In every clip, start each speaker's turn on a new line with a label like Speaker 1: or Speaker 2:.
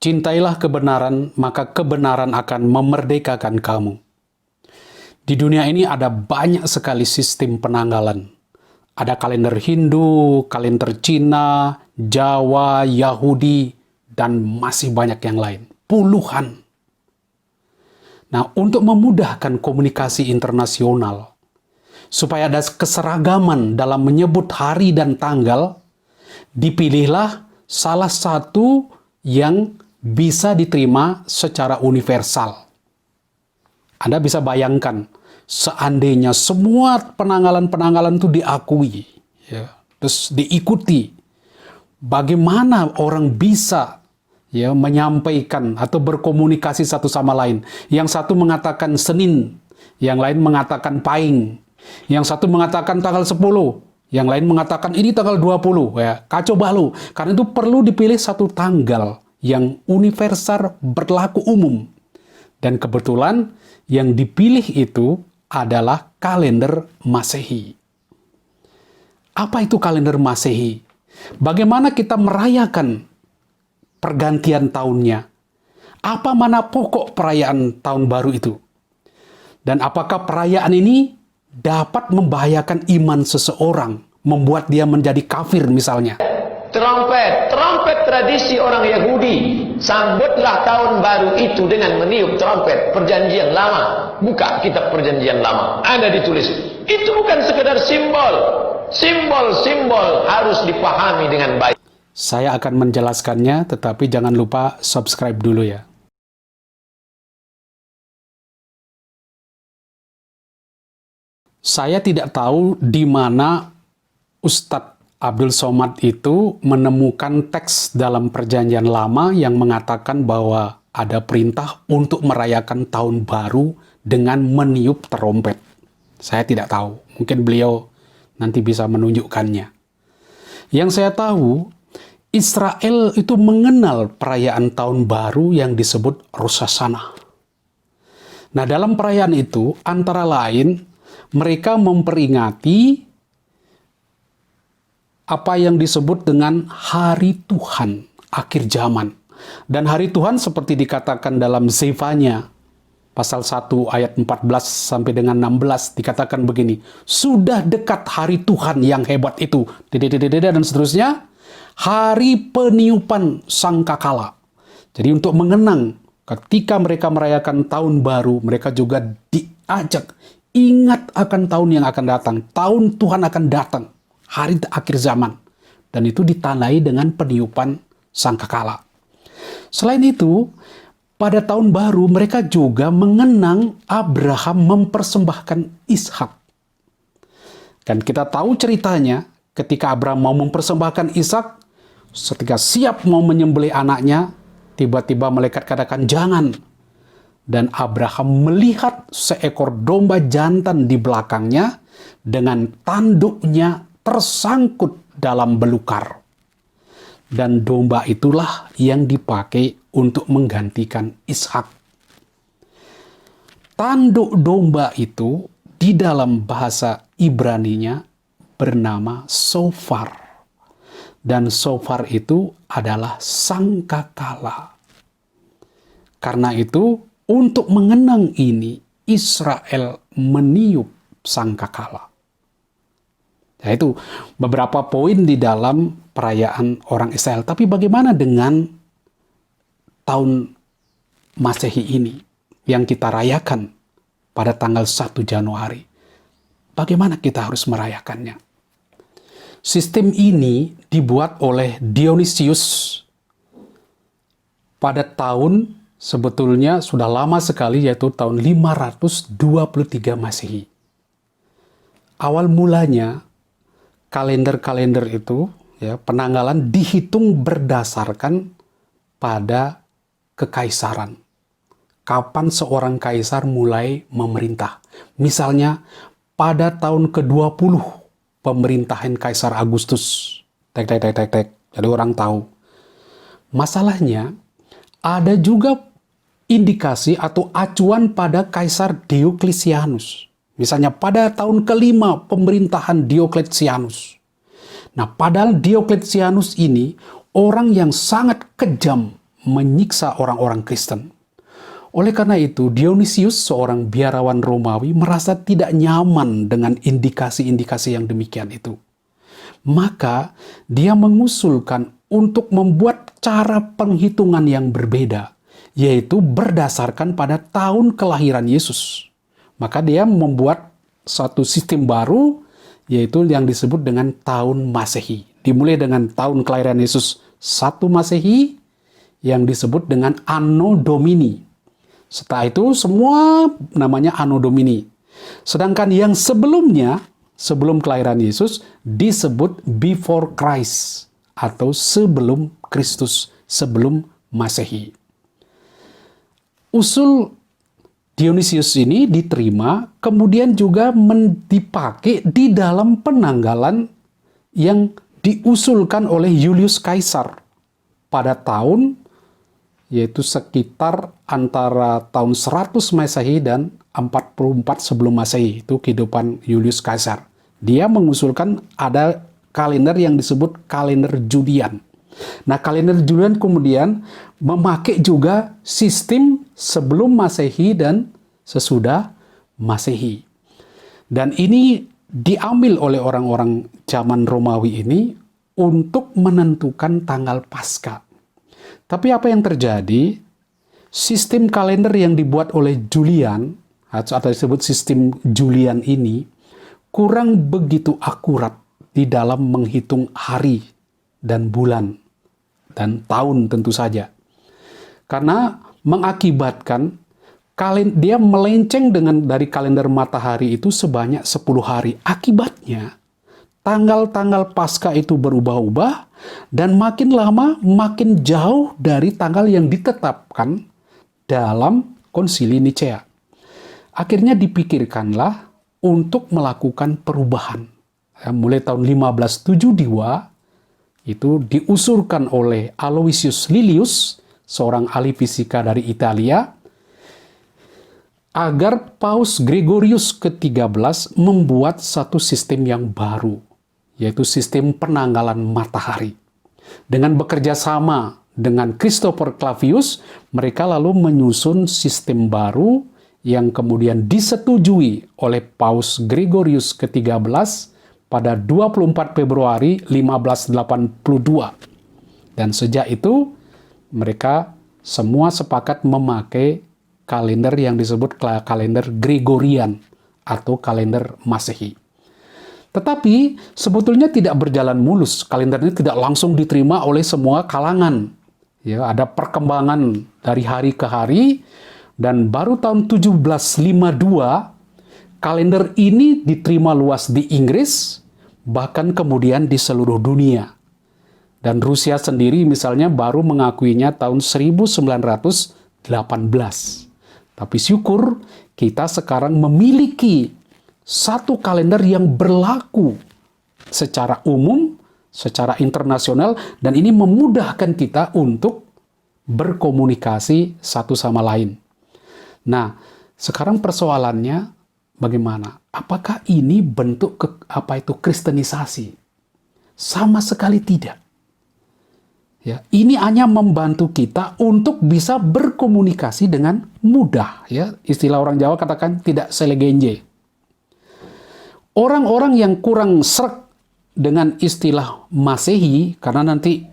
Speaker 1: Cintailah kebenaran, maka kebenaran akan memerdekakan kamu. Di dunia ini ada banyak sekali sistem penanggalan. Ada kalender Hindu, kalender Cina, Jawa, Yahudi, dan masih banyak yang lain. Puluhan. Nah, untuk memudahkan komunikasi internasional, supaya ada keseragaman dalam menyebut hari dan tanggal, dipilihlah salah satu yang bisa diterima secara universal. Anda bisa bayangkan, seandainya semua penanggalan-penanggalan itu diakui, ya, terus diikuti, bagaimana orang bisa ya menyampaikan atau berkomunikasi satu sama lain. Yang satu mengatakan Senin, yang lain mengatakan Pahing, yang satu mengatakan tanggal 10, yang lain mengatakan ini tanggal 20, ya, kacau balau. Karena itu perlu dipilih satu tanggal yang universal berlaku umum. Dan kebetulan yang dipilih itu adalah kalender Masehi. Apa itu kalender Masehi? Bagaimana kita merayakan pergantian tahunnya? Apa mana pokok perayaan tahun baru itu? Dan apakah perayaan ini dapat membahayakan iman seseorang, membuat dia menjadi kafir misalnya?
Speaker 2: Trompet tradisi orang Yahudi. Sambutlah tahun baru itu dengan meniup trompet. Perjanjian lama. Buka kitab perjanjian lama. Ada ditulis. Itu bukan sekedar simbol. Simbol-simbol harus dipahami dengan baik.
Speaker 1: Saya akan menjelaskannya, tetapi jangan lupa subscribe dulu ya. Saya tidak tahu di mana Ustadz Abdul Somad itu menemukan teks dalam perjanjian lama yang mengatakan bahwa ada perintah untuk merayakan tahun baru dengan meniup terompet. Saya tidak tahu, mungkin beliau nanti bisa menunjukkannya. Yang saya tahu, Israel itu mengenal perayaan tahun baru yang disebut Rosh Hashanah. Nah, dalam perayaan itu, antara lain, mereka memperingati apa yang disebut dengan Hari Tuhan, akhir zaman. Dan Hari Tuhan seperti dikatakan dalam Zefanya, pasal 1 ayat 14 sampai dengan 16, dikatakan begini, sudah dekat hari Tuhan yang hebat itu, dan seterusnya, hari peniupan sangkakala. Jadi untuk mengenang, ketika mereka merayakan tahun baru, mereka juga diajak, ingat akan tahun yang akan datang, tahun Tuhan akan datang. Hari akhir zaman. Dan itu ditandai dengan peniupan sangkakala. Selain itu, pada tahun baru mereka juga mengenang Abraham mempersembahkan Ishak. Dan kita tahu ceritanya, ketika Abraham mau mempersembahkan Ishak, ketika siap mau menyembelih anaknya, tiba-tiba malaikat katakan jangan. Dan Abraham melihat seekor domba jantan di belakangnya dengan tanduknya tersangkut dalam belukar. Dan domba itulah yang dipakai untuk menggantikan Ishak. Tanduk domba itu di dalam bahasa Ibraninya bernama shofar. Dan shofar itu adalah sangkakala. Karena itu, untuk mengenang ini, Israel meniup sangkakala. Nah, itu beberapa poin di dalam perayaan orang Israel. Tapi bagaimana dengan tahun Masehi ini yang kita rayakan pada tanggal 1 Januari? Bagaimana kita harus merayakannya? Sistem ini dibuat oleh Dionysius pada tahun sebetulnya sudah lama sekali, yaitu tahun 523 Masehi. Awal mulanya kalender-kalender itu, ya, penanggalan dihitung berdasarkan pada kekaisaran. Kapan seorang kaisar mulai memerintah. Misalnya pada tahun ke-20 pemerintahan Kaisar Agustus. Jadi orang tahu. Masalahnya ada juga indikasi atau acuan pada Kaisar Dioklesianus. Misalnya pada tahun ke-5 pemerintahan Dioklesianus. Nah, padahal Dioklesianus ini orang yang sangat kejam menyiksa orang-orang Kristen. Oleh karena itu, Dionysius, seorang biarawan Romawi, merasa tidak nyaman dengan indikasi-indikasi yang demikian itu. Maka, dia mengusulkan untuk membuat cara penghitungan yang berbeda, yaitu berdasarkan pada tahun kelahiran Yesus. Maka dia membuat satu sistem baru, yaitu yang disebut dengan tahun Masehi. Dimulai dengan tahun kelahiran Yesus 1 Masehi, yang disebut dengan Anno Domini. Setelah itu semua namanya Anno Domini. Sedangkan yang sebelumnya, sebelum kelahiran Yesus, disebut Before Christ atau sebelum Kristus, sebelum Masehi. Usul Dionysius ini diterima, kemudian juga dipakai di dalam penanggalan yang diusulkan oleh Julius Caesar pada tahun, yaitu sekitar antara tahun 100 Masehi dan 44 sebelum Masehi. Itu kehidupan Julius Caesar. Dia mengusulkan ada kalender yang disebut kalender Julian. Nah, kalender Julian kemudian memakai juga sistem sebelum Masehi dan sesudah Masehi. Dan ini diambil oleh orang-orang zaman Romawi ini untuk menentukan tanggal Paskah. Tapi apa yang terjadi? Sistem kalender yang dibuat oleh Julian, atau disebut sistem Julian ini, kurang begitu akurat di dalam menghitung hari dan bulan dan tahun tentu saja. Karena mengakibatkan dia melenceng dari kalender matahari itu sebanyak 10 hari. Akibatnya, tanggal-tanggal Paskah itu berubah-ubah dan makin lama makin jauh dari tanggal yang ditetapkan dalam Konsili Nicea. Akhirnya dipikirkanlah untuk melakukan perubahan. Mulai tahun 1572 itu diusulkan oleh Aloysius Lilius, seorang ahli fisika dari Italia, agar Paus Gregorius ke-13 membuat satu sistem yang baru, yaitu sistem penanggalan matahari. Dengan bekerja sama dengan Christopher Clavius, mereka lalu menyusun sistem baru yang kemudian disetujui oleh Paus Gregorius ke-13 pada 24 Februari 1582. Dan sejak itu, mereka semua sepakat memakai kalender yang disebut kalender Gregorian atau kalender Masehi. Tetapi sebetulnya tidak berjalan mulus. Kalender ini tidak langsung diterima oleh semua kalangan. Ya, ada perkembangan dari hari ke hari, dan baru tahun 1752 kalender ini diterima luas di Inggris, bahkan kemudian di seluruh dunia. Dan Rusia sendiri misalnya baru mengakuinya tahun 1918. Tapi syukur kita sekarang memiliki satu kalender yang berlaku secara umum, secara internasional, dan ini memudahkan kita untuk berkomunikasi satu sama lain. Nah, sekarang persoalannya bagaimana? Apakah ini bentuk kristenisasi? Sama sekali tidak. Ya, ini hanya membantu kita untuk bisa berkomunikasi dengan mudah. Ya, istilah orang Jawa katakan tidak selegenje. Orang-orang yang kurang sreg dengan istilah Masehi, karena nanti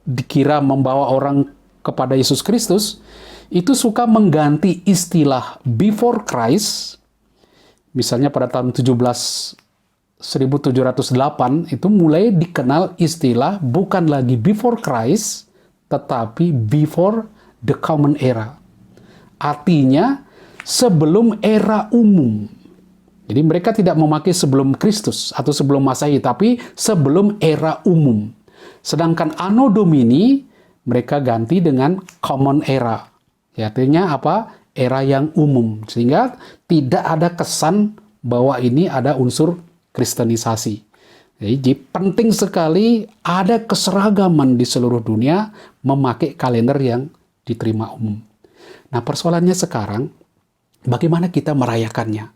Speaker 1: dikira membawa orang kepada Yesus Kristus, itu suka mengganti istilah before Christ. Misalnya pada tahun 1708 itu mulai dikenal istilah bukan lagi before Christ, tetapi before the common era. Artinya sebelum era umum. Jadi mereka tidak memakai sebelum Kristus atau sebelum Masehi, tapi sebelum era umum. Sedangkan Anno Domini mereka ganti dengan common era. Ya, artinya apa? Era yang umum. Sehingga tidak ada kesan bahwa ini ada unsur kristenisasi. Jadi penting sekali ada keseragaman di seluruh dunia memakai kalender yang diterima umum. Nah, persoalannya sekarang, bagaimana kita merayakannya?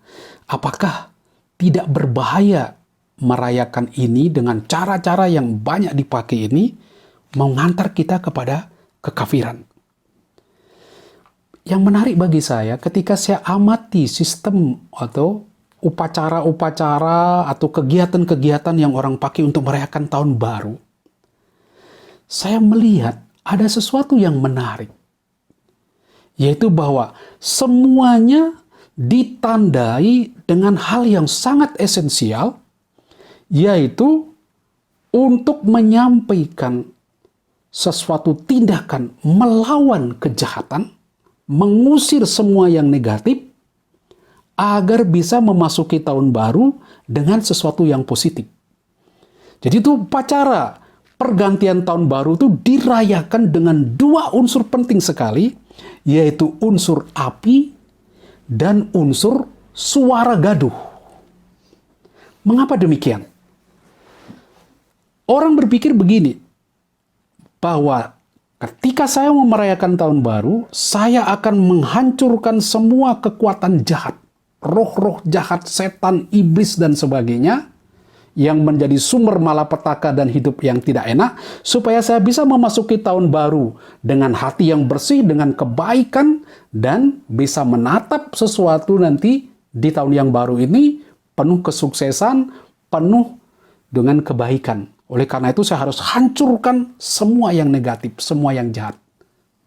Speaker 1: Apakah tidak berbahaya merayakan ini dengan cara-cara yang banyak dipakai ini mengantar kita kepada kekafiran? yang menarik bagi saya ketika saya amati sistem atau upacara-upacara atau kegiatan-kegiatan yang orang pakai untuk merayakan tahun baru, saya melihat ada sesuatu yang menarik, yaitu bahwa semuanya ditandai dengan hal yang sangat esensial, yaitu untuk menyampaikan sesuatu tindakan melawan kejahatan, mengusir semua yang negatif, agar bisa memasuki tahun baru dengan sesuatu yang positif. Jadi itu upacara pergantian tahun baru itu dirayakan dengan dua unsur penting sekali, yaitu unsur api dan unsur suara gaduh. Mengapa demikian? Orang berpikir begini, bahwa ketika saya mau merayakan tahun baru, saya akan menghancurkan semua kekuatan jahat, roh-roh jahat, setan, iblis, dan sebagainya, yang menjadi sumber malapetaka dan hidup yang tidak enak, supaya saya bisa memasuki tahun baru dengan hati yang bersih, dengan kebaikan, dan bisa menatap sesuatu nanti di tahun yang baru ini penuh kesuksesan, penuh dengan kebaikan. Oleh karena itu saya harus hancurkan semua yang negatif, semua yang jahat.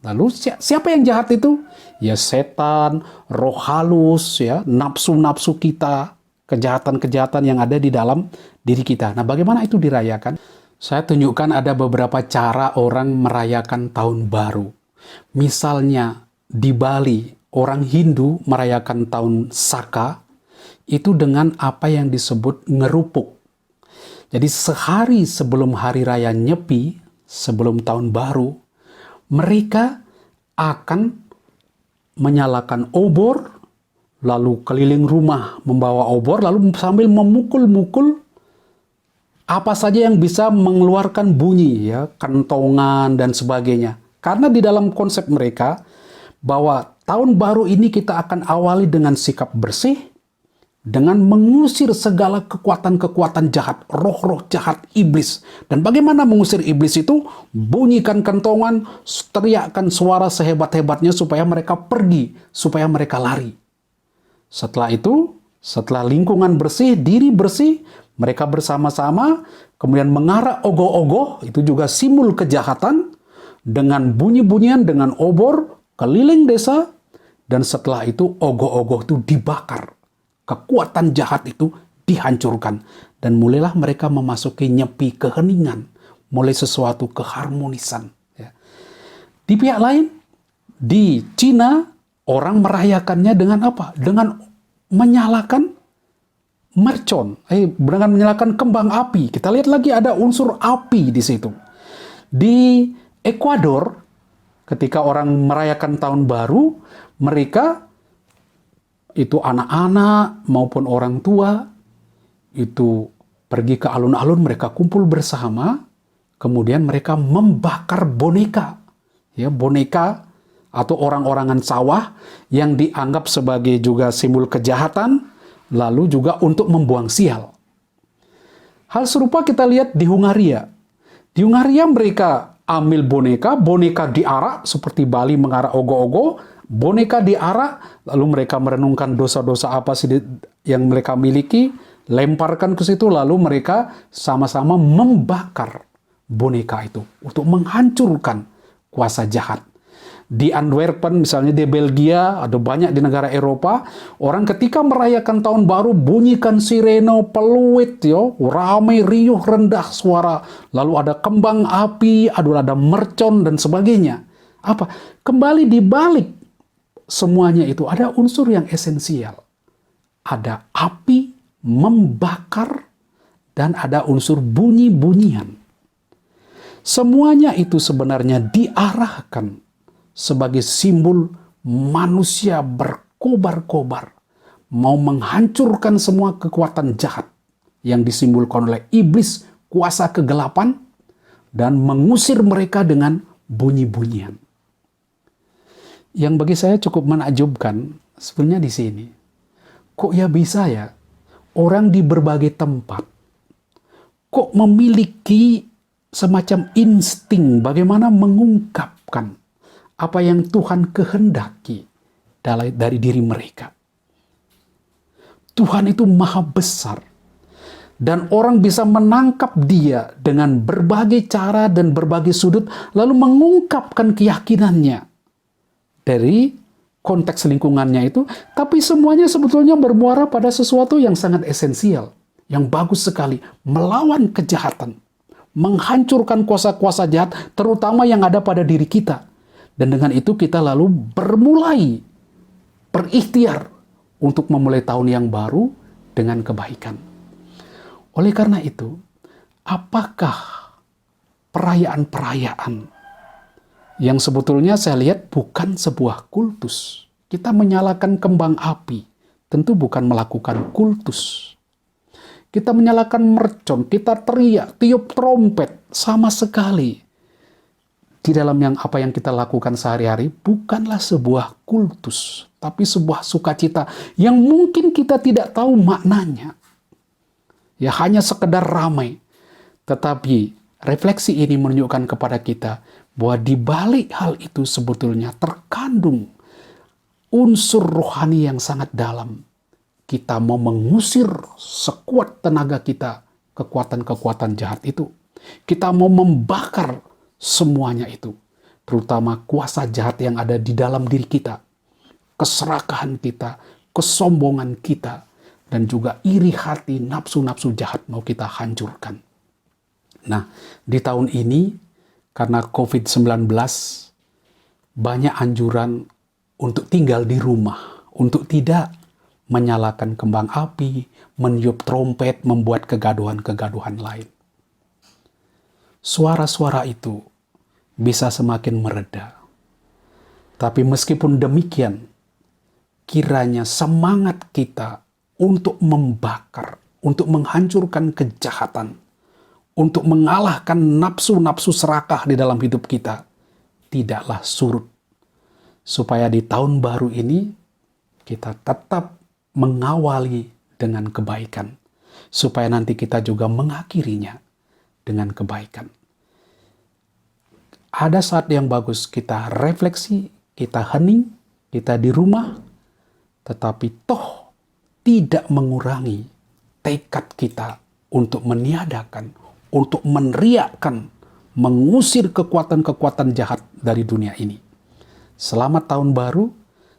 Speaker 1: Lalu siapa yang jahat itu? Ya setan, roh halus, ya nafsu-nafsu kita, kejahatan-kejahatan yang ada di dalam diri kita. Nah, bagaimana itu dirayakan? Saya tunjukkan ada beberapa cara orang merayakan tahun baru. Misalnya di Bali, orang Hindu merayakan tahun Saka itu dengan apa yang disebut ngerupuk. Jadi sehari sebelum hari raya Nyepi, sebelum tahun baru, mereka akan menyalakan obor, lalu keliling rumah membawa obor, lalu sambil memukul-mukul apa saja yang bisa mengeluarkan bunyi, ya, kentongan dan sebagainya. Karena di dalam konsep mereka bahwa tahun baru ini kita akan awali dengan sikap bersih, dengan mengusir segala kekuatan-kekuatan jahat, roh-roh jahat, iblis. Dan bagaimana mengusir iblis itu? Bunyikan kentongan, teriakkan suara sehebat-hebatnya supaya mereka pergi, supaya mereka lari. Setelah itu, setelah lingkungan bersih, diri bersih, mereka bersama-sama kemudian mengarak ogoh-ogoh, itu juga simbol kejahatan, dengan bunyi-bunyian, dengan obor, keliling desa, dan setelah itu ogoh-ogoh itu dibakar. Kekuatan jahat itu dihancurkan. Dan mulailah mereka memasuki Nyepi, keheningan. Mulai sesuatu keharmonisan. Ya. Di pihak lain, di Cina, orang merayakannya dengan apa? Dengan menyalakan mercon. Dengan menyalakan kembang api. Kita lihat lagi ada unsur api di situ. Di Ekuador, ketika orang merayakan tahun baru, mereka itu anak-anak maupun orang tua itu pergi ke alun-alun, mereka kumpul bersama, kemudian mereka membakar boneka, ya, boneka atau orang-orangan sawah yang dianggap sebagai juga simbol kejahatan, lalu juga untuk membuang sial. Hal serupa kita lihat di Hungaria. Di Hungaria mereka ambil boneka, boneka diarak seperti Bali mengarak ogoh-ogoh, boneka diarak, lalu mereka merenungkan dosa-dosa apa sih yang mereka miliki, lemparkan ke situ, lalu mereka sama-sama membakar boneka itu untuk menghancurkan kuasa jahat. Di Antwerpen, misalnya di Belgia, ada banyak di negara Eropa, orang ketika merayakan tahun baru bunyikan sirene, peluit, yo, ramai, riuh, rendah suara, lalu ada kembang api, ada mercon dan sebagainya. Apa? Kembali dibalik semuanya itu ada unsur yang esensial. Ada api membakar dan ada unsur bunyi-bunyian. Semuanya itu sebenarnya diarahkan sebagai simbol manusia berkobar-kobar, mau menghancurkan semua kekuatan jahat yang disimbolkan oleh iblis, kuasa kegelapan, dan mengusir mereka dengan bunyi-bunyian. Yang bagi saya cukup menakjubkan sebenarnya di sini. Kok ya bisa ya orang di berbagai tempat kok memiliki semacam insting bagaimana mengungkapkan apa yang Tuhan kehendaki dari diri mereka. Tuhan itu maha besar, dan orang bisa menangkap Dia dengan berbagai cara dan berbagai sudut, lalu mengungkapkan keyakinannya dari konteks lingkungannya itu, tapi semuanya sebetulnya bermuara pada sesuatu yang sangat esensial, yang bagus sekali, melawan kejahatan, menghancurkan kuasa-kuasa jahat, terutama yang ada pada diri kita. Dan dengan itu kita lalu berikhtiar untuk memulai tahun yang baru dengan kebaikan. Oleh karena itu, apakah perayaan-perayaan yang sebetulnya saya lihat bukan sebuah kultus? Kita menyalakan kembang api, tentu bukan melakukan kultus. Kita menyalakan mercon, kita teriak, tiup trompet, sama sekali. Di dalam apa yang kita lakukan sehari-hari bukanlah sebuah kultus, tapi sebuah sukacita yang mungkin kita tidak tahu maknanya. Ya hanya sekedar ramai. Tetapi refleksi ini menunjukkan kepada kita bahwa di balik hal itu sebetulnya terkandung unsur rohani yang sangat dalam. Kita mau mengusir sekuat tenaga kita kekuatan-kekuatan jahat itu. Kita mau membakar semuanya itu, terutama kuasa jahat yang ada di dalam diri kita, keserakahan kita, kesombongan kita, dan juga iri hati, nafsu-nafsu jahat mau kita hancurkan. Nah, di tahun ini, karena COVID-19, banyak anjuran untuk tinggal di rumah, untuk tidak menyalakan kembang api, meniup trompet, membuat kegaduhan-kegaduhan lain. Suara-suara itu bisa semakin mereda. Tapi meskipun demikian, kiranya semangat kita untuk membakar, untuk menghancurkan kejahatan, untuk mengalahkan nafsu-nafsu serakah di dalam hidup kita, tidaklah surut. Supaya di tahun baru ini, kita tetap mengawali dengan kebaikan. Supaya nanti kita juga mengakhirinya dengan kebaikan. Ada saat yang bagus kita refleksi, kita hening, kita di rumah, tetapi toh tidak mengurangi tekad kita untuk meniadakan, untuk meneriakkan, mengusir kekuatan-kekuatan jahat dari dunia ini. Selamat tahun baru,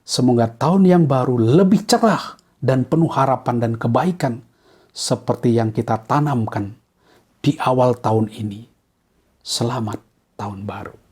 Speaker 1: semoga tahun yang baru lebih cerah dan penuh harapan dan kebaikan seperti yang kita tanamkan di awal tahun ini. Selamat tahun baru.